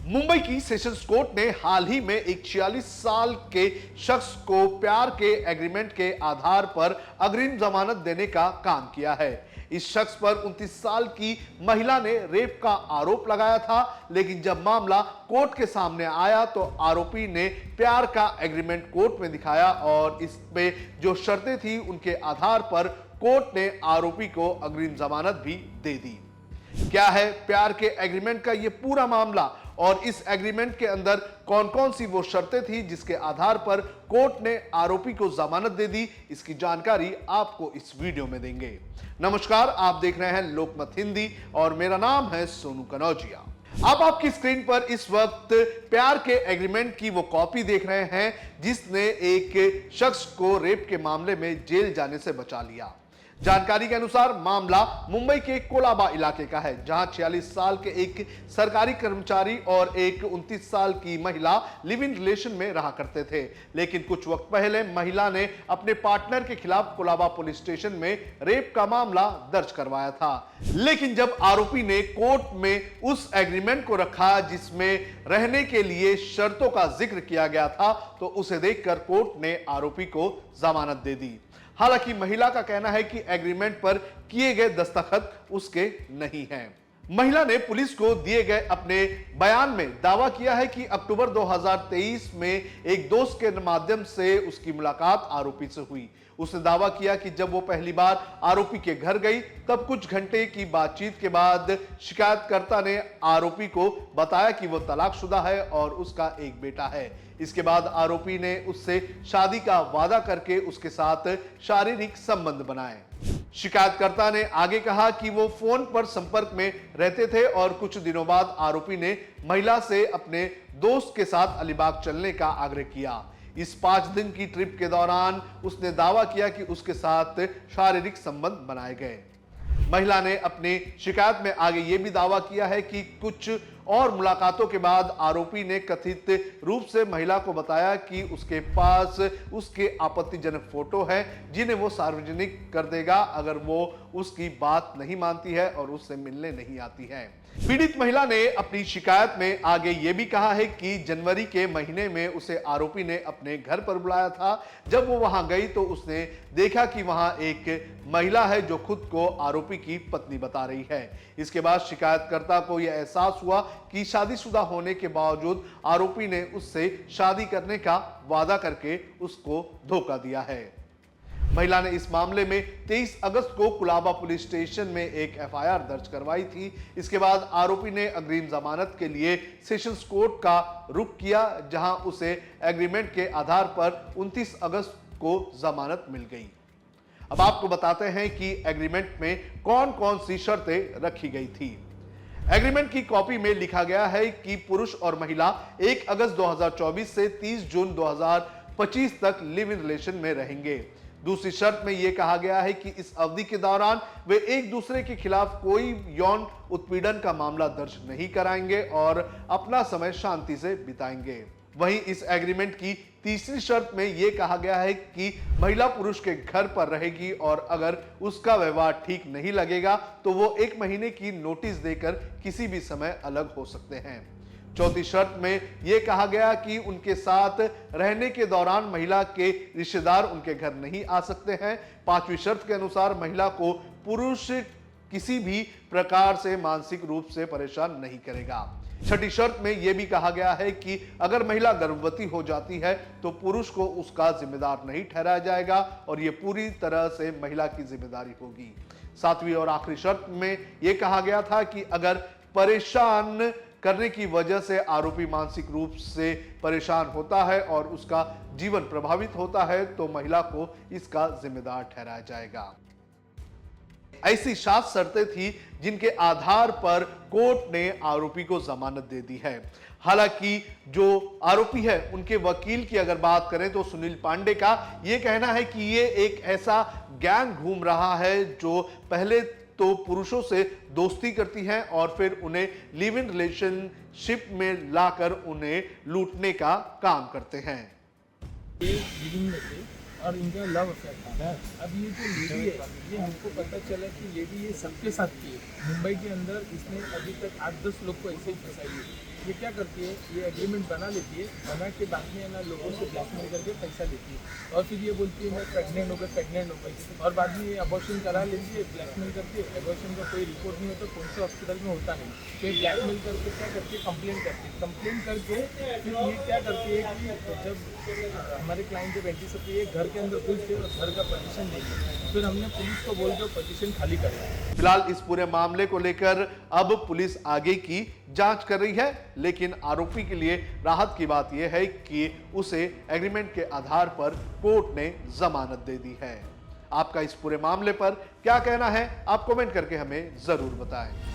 मुंबई की sessions court ने हाल ही में एक 46 साल के शख्स को प्यार के एग्रीमेंट के आधार पर अग्रिम जमानत देने का काम किया है। इस शख्स पर 29 साल की महिला ने रेप का आरोप लगाया था, लेकिन जब मामला कोर्ट के सामने आया तो आरोपी ने प्यार का एग्रीमेंट कोर्ट में दिखाया और इसमें जो शर्तें थी उनके आधार पर कोर्ट ने आरोपी को अग्रिम जमानत भी दे दी। क्या है प्यार के एग्रीमेंट का यह पूरा मामला और इस एग्रीमेंट के अंदर कौन कौन सी वो शर्तें थी जिसके आधार पर कोर्ट ने आरोपी को जमानत दे दी, इसकी जानकारी आपको इस वीडियो में देंगे। नमस्कार, आप देख रहे हैं लोकमत हिंदी और मेरा नाम है सोनू कनौजिया। आप आपकी स्क्रीन पर इस वक्त प्यार के एग्रीमेंट की वो कॉपी देख रहे हैं जिसने एक शख्स को रेप के मामले में जेल जाने से बचा लिया। जानकारी के अनुसार मामला मुंबई के कोलाबा इलाके का है, जहां 46 साल के एक सरकारी कर्मचारी और एक 29 साल की महिला लिव इन रिलेशन में रहा करते थे। लेकिन कुछ वक्त पहले महिला ने अपने पार्टनर के खिलाफ कोलाबा पुलिस स्टेशन में रेप का मामला दर्ज करवाया था। लेकिन जब आरोपी ने कोर्ट में उस एग्रीमेंट को रखा जिसमें रहने के लिए शर्तों का जिक्र किया गया था, तो उसे देखकर कोर्ट ने आरोपी को जमानत दे दी। हालांकि महिला का कहना है कि एग्रीमेंट पर किए गए दस्तखत उसके नहीं हैं। महिला ने पुलिस को दिए गए अपने बयान में दावा किया है कि अक्टूबर 2023 में एक दोस्त के माध्यम से उसकी मुलाकात आरोपी से हुई। उसने दावा किया कि जब वो पहली बार आरोपी के घर गई तब कुछ घंटे की बातचीत के बाद शिकायतकर्ता ने आरोपी को बताया कि वो तलाकशुदा है और उसका एक बेटा है। इसके बाद आरोपी ने उससे शादी का वादा करके उसके साथ शारीरिक संबंध बनाए। शिकायतकर्ता ने आगे कहा कि वो फोन पर संपर्क में रहते थे और कुछ दिनों बाद आरोपी ने महिला से अपने दोस्त के साथ अलीबाग चलने का आग्रह किया। इस 5 दिन की ट्रिप के दौरान उसने दावा किया कि उसके साथ शारीरिक संबंध बनाए गए। महिला ने अपनी शिकायत में आगे यह भी दावा किया है कि कुछ और मुलाकातों के बाद आरोपी ने कथित रूप से महिला को बताया कि उसके पास उसके आपत्तिजनक फोटो हैं जिन्हें वो सार्वजनिक कर देगा अगर वो उसकी बात नहीं मानती है और उससे मिलने नहीं आती है। पीड़ित महिला ने अपनी शिकायत में आगे ये भी कहा है कि जनवरी के महीने में उसे आरोपी ने अपने घर पर बुलाया था। जब वो वहां गई तो उसने देखा कि वहां एक महिला है जो खुद को आरोपी की पत्नी बता रही है। इसके बाद शिकायतकर्ता को यह एहसास हुआ कि शादीशुदा होने के बावजूद आरोपी ने उससे शादी करने का वादा करके उसको धोखा दिया है। महिला ने इस मामले में 23 अगस्त को कोलाबा पुलिस स्टेशन में एक एफआईआर दर्ज करवाई थी। इसके बाद आरोपी ने अग्रिम जमानत के लिए सेशंस कोर्ट का रुख किया, जहां उसे एग्रीमेंट के आधार पर 29 अगस्त को जमानत मिल गई। अब आपको बताते हैं कि एग्रीमेंट में कौन कौन सी शर्तें रखी गई थी। एग्रीमेंट की कॉपी में लिखा गया है कि पुरुष और महिला 1 अगस्त 2024 से 30 जून 2025 तक लिव इन रिलेशन में रहेंगे। दूसरी शर्त में यह कहा गया है कि इस अवधि के दौरान वे एक दूसरे के खिलाफ कोई यौन उत्पीड़न का मामला दर्ज नहीं कराएंगे और अपना समय शांति से बिताएंगे। वहीं इस एग्रीमेंट की तीसरी शर्त में यह कहा गया है कि महिला पुरुष के घर पर रहेगी और अगर उसका व्यवहार ठीक नहीं लगेगा तो वो 1 महीने की नोटिस देकर किसी भी समय अलग हो सकते हैं। चौथी शर्त में यह कहा गया कि उनके साथ रहने के दौरान महिला के रिश्तेदार उनके घर नहीं आ सकते हैं। 5वीं शर्त के अनुसार महिला को पुरुष किसी भी प्रकार से मानसिक रूप से परेशान नहीं करेगा। 6ठी शर्त में यह भी कहा गया है कि अगर महिला गर्भवती हो जाती है तो पुरुष को उसका जिम्मेदार नहीं ठहराया जाएगा और यह पूरी तरह से महिला की जिम्मेदारी होगी। 7वीं और आखिरी शर्त में यह कहा गया था कि अगर परेशान करने की वजह से आरोपी मानसिक रूप से परेशान होता है और उसका जीवन प्रभावित होता है तो महिला को इसका जिम्मेदार ठहराया जाएगा। ऐसी 7 शर्तें थी जिनके आधार पर कोर्ट ने आरोपी को जमानत दे दी है। हालांकि जो आरोपी है उनके वकील की अगर बात करें तो सुनील पांडे का यह कहना है कि ये एक ऐसा गैंग घूम रहा है जो पहले तो पुरुषों से दोस्ती करती हैं और फिर उन्हें लिव इन रिलेशनशिप में लाकर उन्हें लूटने का काम करते हैं। और इनका लव अफेयर था। अब ये जो लेडी है ये हमको पता चला कि लेडी ये सबके साथ की है। मुंबई के अंदर इसने अभी तक 8-10 लोग को ऐसे ही फंसाई है। ये क्या करती है, ये एग्रीमेंट बना लेती है, बना के बाद में ना लोगों से ब्लैकमेल करके पैसा लेती है और फिर ये बोलती है मैं प्रेग्नेंट हो गई और बाद में ये अबॉर्शन करा लेती है ब्लैकमेल करके। अबॉर्शन का कोई रिपोर्ट नहीं होता, कौन से हॉस्पिटल में होता नहीं, फिर ब्लैकमेल करके क्या करती है, कंप्लेंट करती है। कंप्लेंट करके फिर ये क्या करती है कि जब हमारे क्लाइंट जब एंट्री सकती है घर के अंदर घुस के और घर का पोजीशन देंगे, फिर हमने पुलिस को बोल के पोजीशन खाली करें। फिलहाल इस पूरे मामले को लेकर अब पुलिस आगे की जांच कर रही है, लेकिन आरोपी के लिए राहत की बात यह है कि उसे एग्रीमेंट के आधार पर कोर्ट ने जमानत दे दी है। आपका इस पूरे मामले पर क्या कहना है, आप कमेंट करके हमें जरूर बताएं।